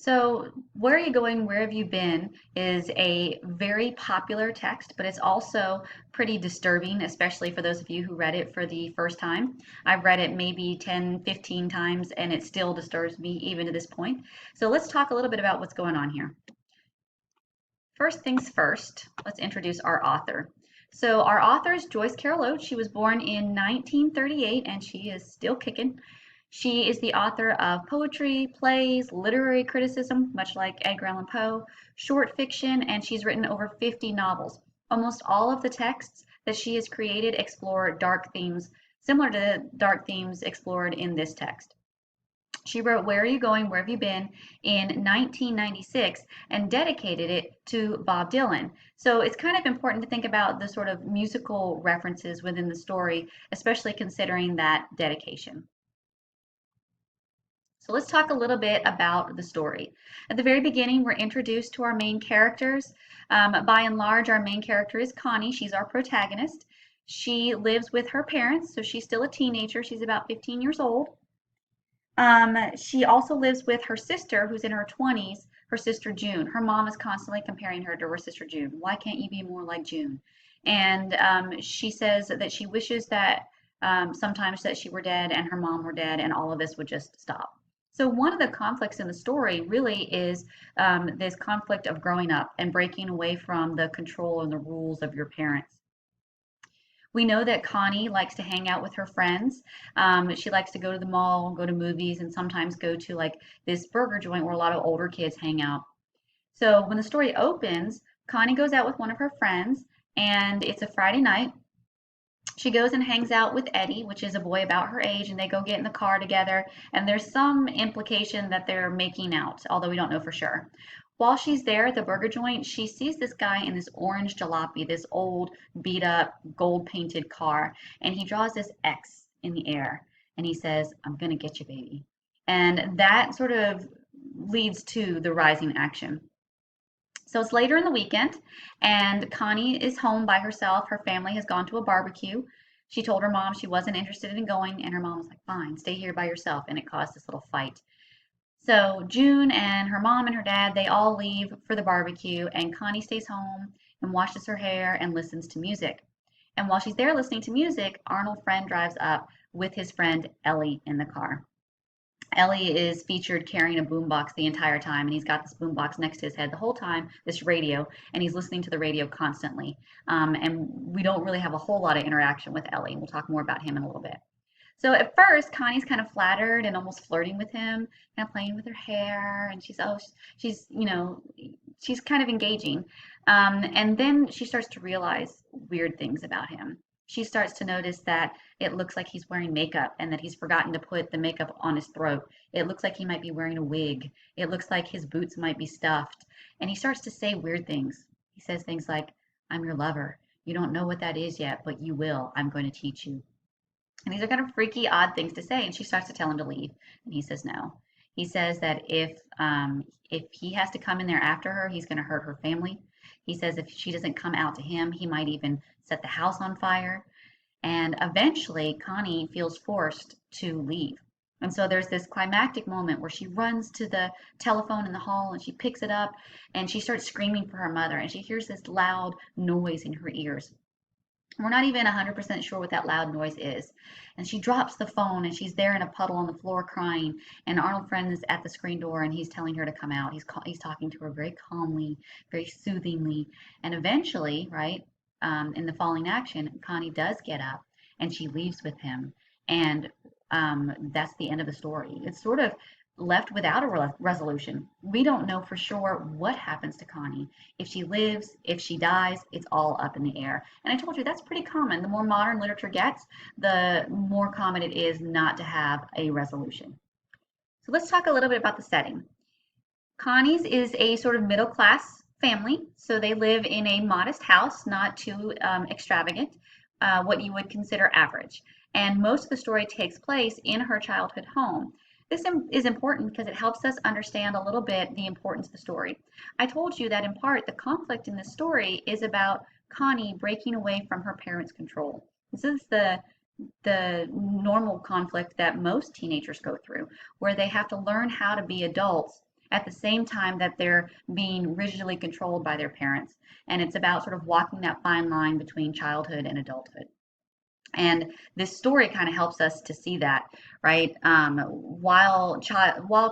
So, Where Are You Going? Where Have You Been is a very popular text, but it's also pretty disturbing, especially for those of you who read it for the first time. I've read it maybe 10, 15 times, and it still disturbs me even to this point. So, let's talk a little bit about what's going on here. First things first, let's introduce our author. So, our author is Joyce Carol Oates. She was born in 1938 and she is still kicking. She is the author of poetry, plays, literary criticism, much like Edgar Allan Poe, short fiction, and she's written over 50 novels. Almost all of the texts that she has created explore dark themes, similar to dark themes explored in this text. She wrote Where Are You Going? Where Have You Been in 1996 and dedicated it to Bob Dylan. So it's kind of important to think about the sort of musical references within the story, especially considering that dedication. So let's talk a little bit about the story. At the very beginning, we're introduced to our main characters. By and large, our main character is Connie. She's our protagonist. She lives with her parents, so she's still a teenager. She's about 15 years old. She also lives with her sister, who's in her 20s, her sister June. Her mom is constantly comparing her to her sister June. Why can't you be more like June? And she says that she wishes that sometimes that she were dead and her mom were dead and all of this would just stop. So one of the conflicts in the story really is this conflict of growing up and breaking away from the control and the rules of your parents. We know that Connie likes to hang out with her friends. She likes to go to the mall, go to movies, and sometimes go to like this burger joint where a lot of older kids hang out. So when the story opens, Connie goes out with one of her friends, and it's a Friday night. She goes and hangs out with Eddie, which is a boy about her age, and they go get in the car together. And there's some implication that they're making out, although we don't know for sure. While she's there at the burger joint, she sees this guy in this orange jalopy, this old, beat up, gold painted car, and he draws this X in the air and he says, "I'm gonna get you, baby." And that sort of leads to the rising action. So it's later in the weekend, and Connie is home by herself. Her family has gone to a barbecue. She told her mom she wasn't interested in going, and her mom was like, "Fine, stay here by yourself." And it caused this little fight. So June and her mom and her dad, they all leave for the barbecue, and Connie stays home and washes her hair and listens to music. And while she's there listening to music, Arnold Friend drives up with his friend Ellie in the car. Ellie is featured carrying a boombox the entire time, and he's got this boombox next to his head the whole time, this radio, and he's listening to the radio constantly. And we don't really have a whole lot of interaction with Ellie. We'll talk more about him in a little bit. So at first, Connie's kind of flattered and almost flirting with him, kind of playing with her hair, and she's kind of engaging. And then she starts to realize weird things about him. She starts to notice that it looks like he's wearing makeup and that he's forgotten to put the makeup on his throat. It looks like he might be wearing a wig. It looks like his boots might be stuffed. And he starts to say weird things. He says things like, "I'm your lover. You don't know what that is yet, but you will. I'm going to teach you." And these are kind of freaky, odd things to say. And she starts to tell him to leave, and he says no. He says that if he has to come in there after her, he's going to hurt her family. He says if she doesn't come out to him, he might even set the house on fire. And eventually, Connie feels forced to leave. And so there's this climactic moment where she runs to the telephone in the hall and she picks it up and she starts screaming for her mother. And she hears this loud noise in her ears. We're not even 100% sure what that loud noise is. And she drops the phone and she's there in a puddle on the floor crying. And Arnold Friend is at the screen door and he's telling her to come out. He's talking to her very calmly, very soothingly. And eventually, right, in the falling action, Connie does get up and she leaves with him. And that's the end of the story. It's sort of left without a resolution. We don't know for sure what happens to Connie. If she lives, if she dies, it's all up in the air. And I told you that's pretty common. The more modern literature gets, the more common it is not to have a resolution. So let's talk a little bit about the setting. Connie's is a sort of middle class family. So they live in a modest house, not too extravagant, what you would consider average. And most of the story takes place in her childhood home. This is important because it helps us understand a little bit the importance of the story. I told you that in part the conflict in this story is about Connie breaking away from her parents' control. This is the normal conflict that most teenagers go through, where they have to learn how to be adults at the same time that they're being rigidly controlled by their parents. And it's about sort of walking that fine line between childhood and adulthood. And this story kind of helps us to see that, right? While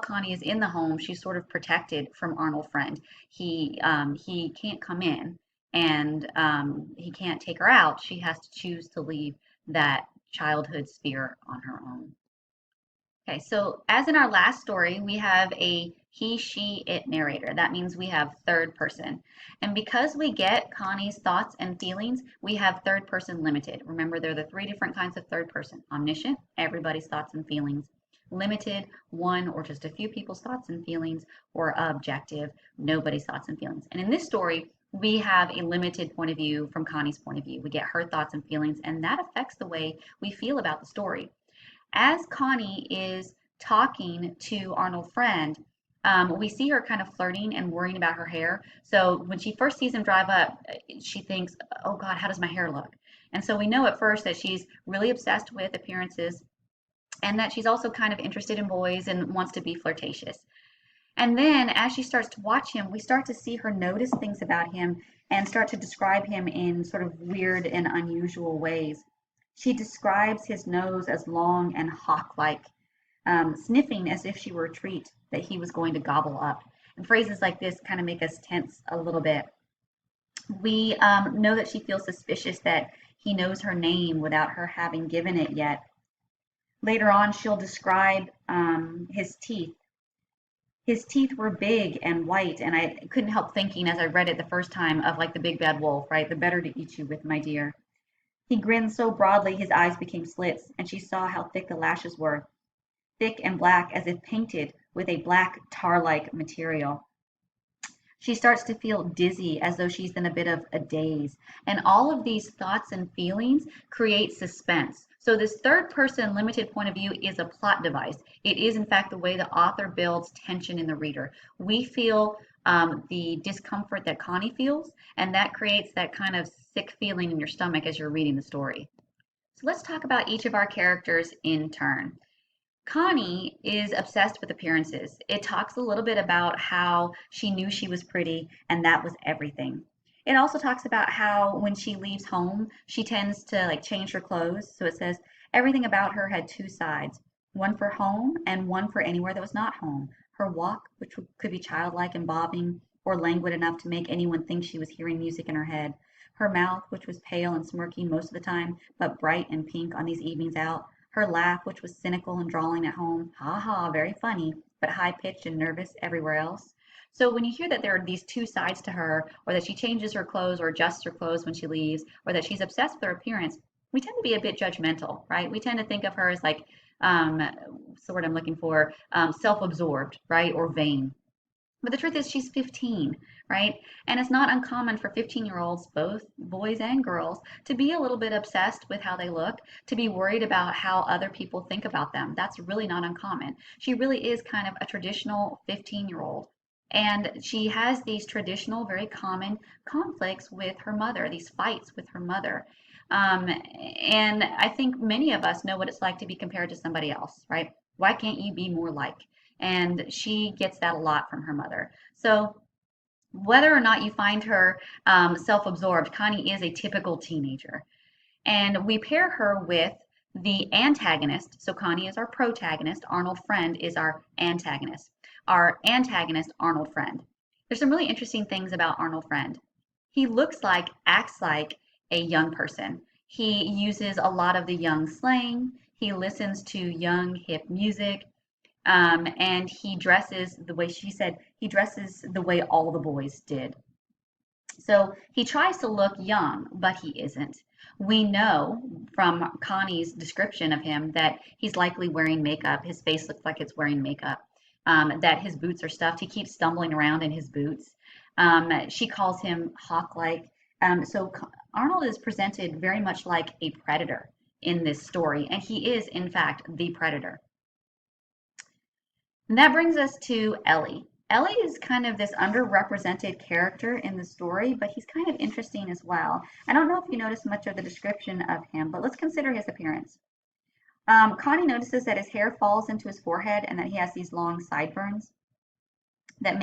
Connie is in the home, she's sort of protected from Arnold Friend. He can't come in, and he can't take her out. She has to choose to leave that childhood sphere on her own. Okay, so as in our last story, we have a he, she, it narrator. That means we have third person. And because we get Connie's thoughts and feelings, we have third person limited. Remember, there are the three different kinds of third person. Omniscient, everybody's thoughts and feelings. Limited, one or just a few people's thoughts and feelings. Or objective, nobody's thoughts and feelings. And in this story, we have a limited point of view from Connie's point of view. We get her thoughts and feelings, and that affects the way we feel about the story. As Connie is talking to Arnold Friend, we see her kind of flirting and worrying about her hair. So when she first sees him drive up, she thinks, oh God, how does my hair look? And so we know at first that she's really obsessed with appearances and that she's also kind of interested in boys and wants to be flirtatious. And then as she starts to watch him, we start to see her notice things about him and start to describe him in sort of weird and unusual ways. She describes his nose as long and hawk-like, sniffing as if she were a treat that he was going to gobble up. And phrases like this kind of make us tense a little bit. We know that she feels suspicious that he knows her name without her having given it yet. Later on, she'll describe his teeth. His teeth were big and white, and I couldn't help thinking as I read it the first time of like the big bad wolf, right? The better to eat you with, my dear. He grinned so broadly his eyes became slits, and she saw how thick the lashes were, thick and black as if painted with a black tar-like material. She starts to feel dizzy as though she's in a bit of a daze. And all of these thoughts and feelings create suspense. So this third person limited point of view is a plot device. It is in fact the way the author builds tension in the reader. We feel the discomfort that Connie feels, and that creates that kind of sick feeling in your stomach as you're reading the story. So let's talk about each of our characters in turn. Connie is obsessed with appearances. It talks a little bit about how she knew she was pretty and that was everything. It also talks about how when she leaves home, she tends to like change her clothes. So it says everything about her had two sides, one for home and one for anywhere that was not home. Her walk, which could be childlike and bobbing or languid enough to make anyone think she was hearing music in her head. Her mouth, which was pale and smirky most of the time, but bright and pink on these evenings out. Her laugh, which was cynical and drawling at home, ha ha, very funny, but high pitched and nervous everywhere else. So when you hear that there are these two sides to her, or that she changes her clothes or adjusts her clothes when she leaves, or that she's obsessed with her appearance, we tend to be a bit judgmental, right? We tend to think of her as like, what's the word I'm looking for, self-absorbed, right, or vain. But the truth is, she's 15, right? And it's not uncommon for 15-year-olds, both boys and girls, to be a little bit obsessed with how they look, to be worried about how other people think about them. That's really not uncommon. She really is kind of a traditional 15-year-old. And she has these traditional, very common conflicts with her mother, these fights with her mother. And I think many of us know what it's like to be compared to somebody else, right? Why can't you be more like? And she gets that a lot from her mother. So whether or not you find her self-absorbed, Connie is a typical teenager. And we pair her with the antagonist. So Connie is our protagonist. Arnold Friend is our antagonist. Our antagonist, Arnold Friend. There's some really interesting things about Arnold Friend. He looks like, acts like a young person. He uses a lot of the young slang. He listens to young, hip music. And he dresses the way she said, he dresses the way all the boys did. So he tries to look young, but he isn't. We know from Connie's description of him that he's likely wearing makeup. His face looks like it's wearing makeup. That his boots are stuffed. He keeps stumbling around in his boots. She calls him hawk-like. So Arnold is presented very much like a predator in this story, and he is, in fact, the predator. And that brings us to Ellie. Ellie is kind of this underrepresented character in the story, but he's kind of interesting as well. I don't know if you noticed much of the description of him, but let's consider his appearance. Connie notices that his hair falls into his forehead and that he has these long sideburns. that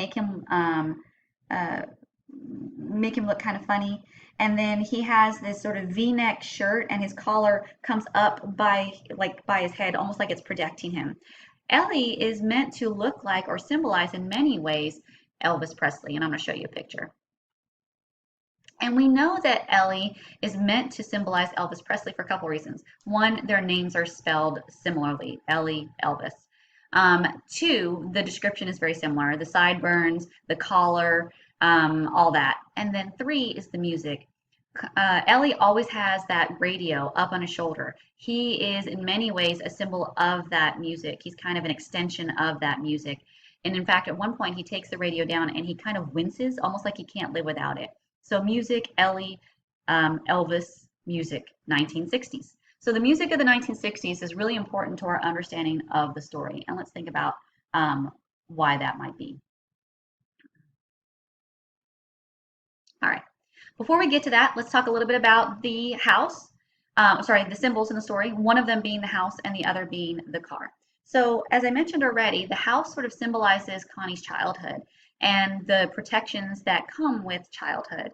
uh, make him look kind of funny. And then he has this sort of V-neck shirt, and his collar comes up by his head, almost like it's protecting him. Ellie is meant to look like or symbolize in many ways Elvis Presley, and I'm going to show you a picture. And we know that Ellie is meant to symbolize Elvis Presley for a couple reasons. One, their names are spelled similarly, Ellie, Elvis. Two, the description is very similar, the sideburns, the collar, all that. And then three is the music. Ellie always has that radio up on his shoulder. He is in many ways a symbol of that music. He's kind of an extension of that music. And in fact, at one point, he takes the radio down and he kind of winces, almost like he can't live without it. So music, Ellie, Elvis, music, 1960s. So the music of the 1960s is really important to our understanding of the story. And let's think about why that might be. All right. Before we get to that, let's talk a little bit about the house. The symbols in the story, one of them being the house and the other being the car. So as I mentioned already, the house sort of symbolizes Connie's childhood and the protections that come with childhood.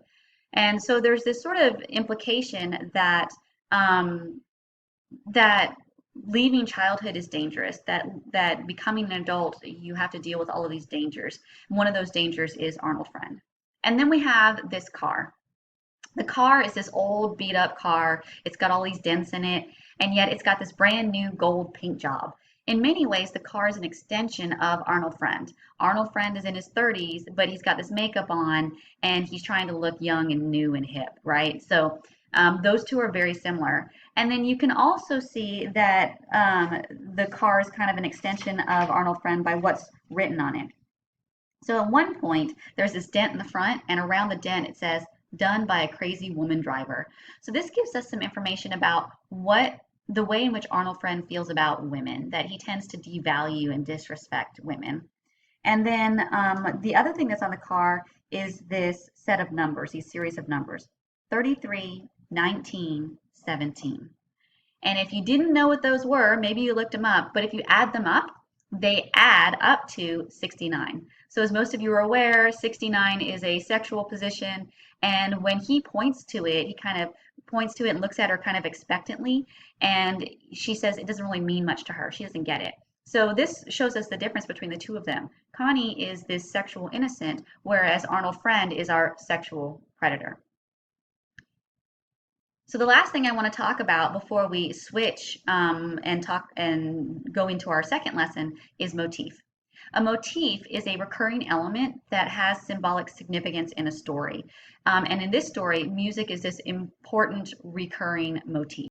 And so there's this sort of implication that that leaving childhood is dangerous, that becoming an adult, you have to deal with all of these dangers. One of those dangers is Arnold Friend. And then we have this car. The car is this old beat up car. It's got all these dents in it, and yet it's got this brand new gold paint job. In many ways, the car is an extension of Arnold Friend. Arnold Friend is in his 30s, but he's got this makeup on and he's trying to look young and new and hip, right? So those two are very similar. And then you can also see that the car is kind of an extension of Arnold Friend by what's written on it. So at one point, there's this dent in the front, and around the dent it says, done by a crazy woman driver. So this gives us some information about the way in which Arnold Friend feels about women, that he tends to devalue and disrespect women. And then the other thing that's on the car is this set of numbers, these series of numbers, 33, 19, 17. And if you didn't know what those were, maybe you looked them up, but if you add them up, they add up to 69. So as most of you are aware, 69 is a sexual position, and when he points to it, he kind of points to it and looks at her kind of expectantly, and she says it doesn't really mean much to her. She doesn't get it. So this shows us the difference between the two of them. Connie is this sexual innocent, whereas Arnold Friend is our sexual predator. So the last thing I want to talk about before we switch and go into our second lesson is motif. A motif is a recurring element that has symbolic significance in a story. And in this story, music is this important recurring motif.